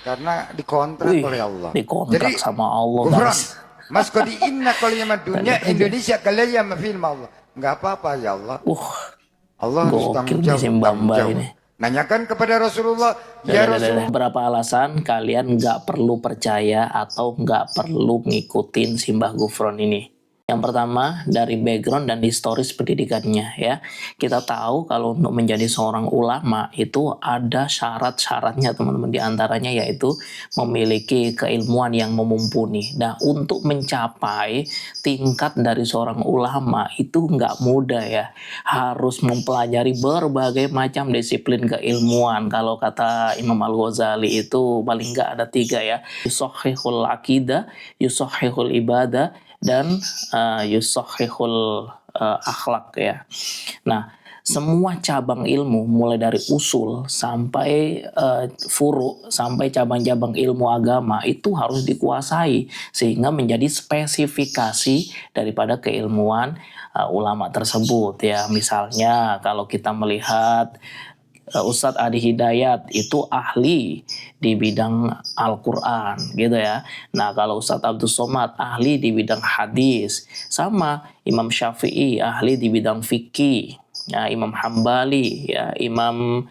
karena dikontrak Wih, oleh Allah. dikontrak Jadi sama Allah, kufran. guys. Mas kodi inna kalima dunia Lihat aja. Indonesia kalian film Allah. Nggak apa-apa ya Allah. Allah harus Gokil tanggung nih jawab, si tanggung Mbamba jawab. ini. Nanyakan kepada Rasulullah, ya Rasulullah. Berapa alasan kalian nggak perlu percaya atau nggak perlu ngikutin Simbah Gufron ini? Yang pertama, dari background dan historis pendidikannya ya. Kita tahu kalau untuk menjadi seorang ulama itu ada syarat-syaratnya teman-teman. Di antaranya yaitu memiliki keilmuan yang mumpuni. Nah, untuk mencapai tingkat dari seorang ulama itu nggak mudah ya. Harus mempelajari berbagai macam disiplin keilmuan. Kalau kata Imam Al-Ghazali itu paling nggak ada 3 ya. Yusohihul akidah, yusohihul ibadah, dan yusohihul akhlak ya. Nah, semua cabang ilmu mulai dari usul sampai furu sampai cabang-cabang ilmu agama itu harus dikuasai sehingga menjadi spesifikasi daripada keilmuan ulama tersebut ya. Misalnya kalau kita melihat Ustadz Adi Hidayat itu ahli di bidang Al-Quran gitu ya. Nah kalau Ustadz Abdul Somad ahli di bidang hadis. Sama Imam Syafi'i ahli di bidang fikih. Ya, Imam Hambali, ya, Imam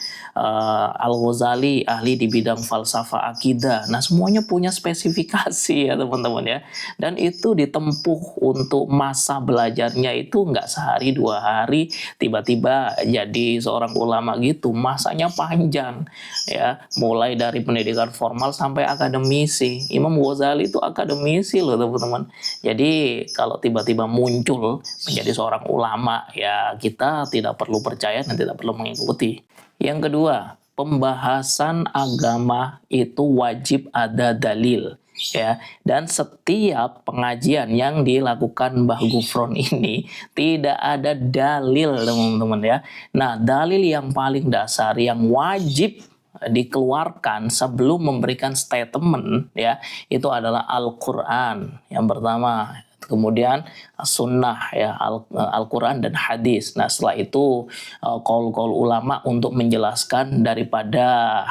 Al-Ghazali ahli di bidang falsafah akidah. Nah semuanya punya spesifikasi ya teman-teman ya. Dan itu ditempuh untuk masa belajarnya itu nggak sehari 2 hari tiba-tiba jadi seorang ulama gitu. Masanya panjang ya, mulai dari pendidikan formal sampai akademisi. Imam Ghazali itu akademisi loh teman-teman. Jadi kalau tiba-tiba muncul menjadi seorang ulama ya kita tidak perlu percaya dan tidak perlu mengikuti. Yang kedua, pembahasan agama itu wajib ada dalil ya, dan setiap pengajian yang dilakukan Mbah Gufron ini tidak ada dalil teman-teman ya. Nah dalil yang paling dasar yang wajib dikeluarkan sebelum memberikan statement ya itu adalah Al-Quran yang pertama, kemudian sunnah ya, Al-Quran dan hadis. Nah setelah itu qaul-qaul ulama untuk menjelaskan daripada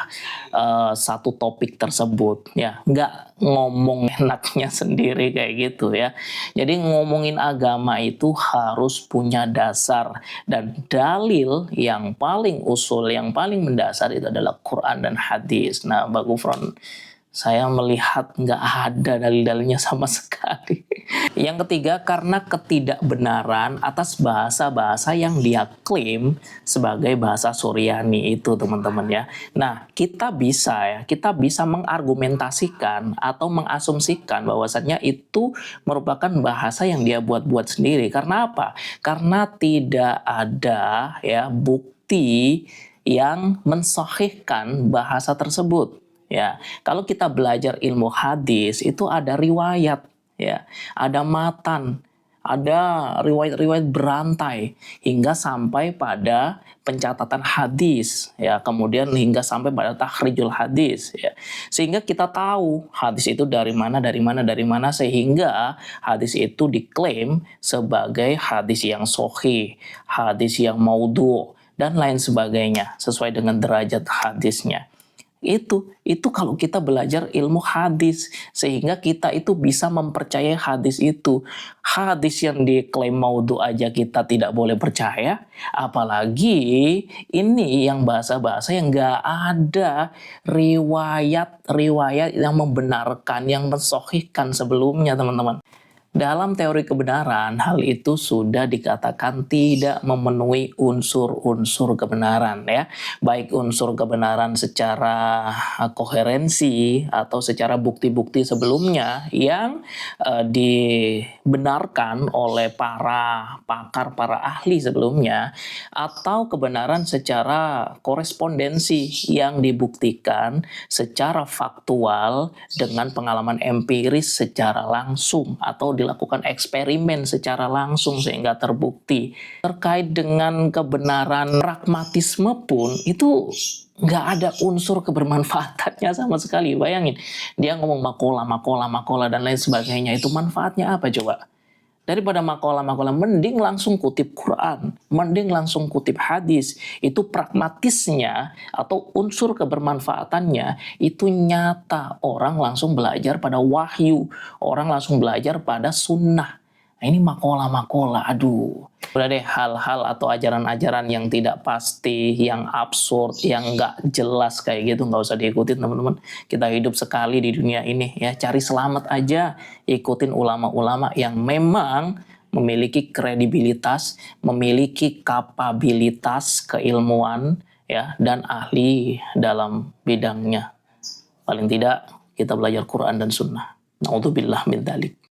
satu topik tersebut ya, nggak ngomong enaknya sendiri kayak gitu ya. Jadi ngomongin agama itu harus punya dasar, dan dalil yang paling usul yang paling mendasar itu adalah Quran dan hadis. Nah Mbak Gufron, saya melihat nggak ada dalil-dalilnya sama sekali. Yang ketiga, karena ketidakbenaran atas bahasa-bahasa yang dia klaim sebagai bahasa Suryani itu teman-teman ya. Nah kita bisa mengargumentasikan atau mengasumsikan bahwasannya itu merupakan bahasa yang dia buat-buat sendiri. Karena apa? Karena tidak ada ya bukti yang mensahihkan bahasa tersebut. Ya, kalau kita belajar ilmu hadis itu ada riwayat, ya, ada matan, ada riwayat-riwayat berantai hingga sampai pada pencatatan hadis, ya, kemudian hingga sampai pada takhrijul hadis, ya, sehingga kita tahu hadis itu dari mana, sehingga hadis itu diklaim sebagai hadis yang sahih, hadis yang maudhu, dan lain sebagainya sesuai dengan derajat hadisnya. Itu kalau kita belajar ilmu hadis, sehingga kita itu bisa mempercayai hadis itu. Hadis yang diklaim maudhu aja kita tidak boleh percaya, apalagi ini yang bahasa-bahasa yang nggak ada riwayat-riwayat yang membenarkan, yang mensahihkan sebelumnya teman-teman. Dalam teori kebenaran, hal itu sudah dikatakan tidak memenuhi unsur-unsur kebenaran ya. Baik unsur kebenaran secara koherensi atau secara bukti-bukti sebelumnya yang dibenarkan oleh para pakar, para ahli sebelumnya, atau kebenaran secara korespondensi yang dibuktikan secara faktual dengan pengalaman empiris secara langsung atau dilakukan eksperimen secara langsung sehingga terbukti. Terkait dengan kebenaran pragmatisme pun itu nggak ada unsur kebermanfaatannya sama sekali. Bayangin, dia ngomong makola dan lain sebagainya, itu manfaatnya apa coba? Daripada makalah-makalah, mending langsung kutip Quran, mending langsung kutip hadis. Itu pragmatisnya atau unsur kebermanfaatannya itu nyata. Orang langsung belajar pada wahyu, orang langsung belajar pada sunnah. Nah, ini makola-makola, aduh. Udah deh, hal-hal atau ajaran-ajaran yang tidak pasti, yang absurd, yang nggak jelas kayak gitu, nggak usah diikutin teman-teman. Kita hidup sekali di dunia ini ya, cari selamat aja. Ikutin ulama-ulama yang memang memiliki kredibilitas, memiliki kapabilitas keilmuan ya, dan ahli dalam bidangnya. Paling tidak kita belajar Quran dan Sunnah. Naudzubillah min dzalik.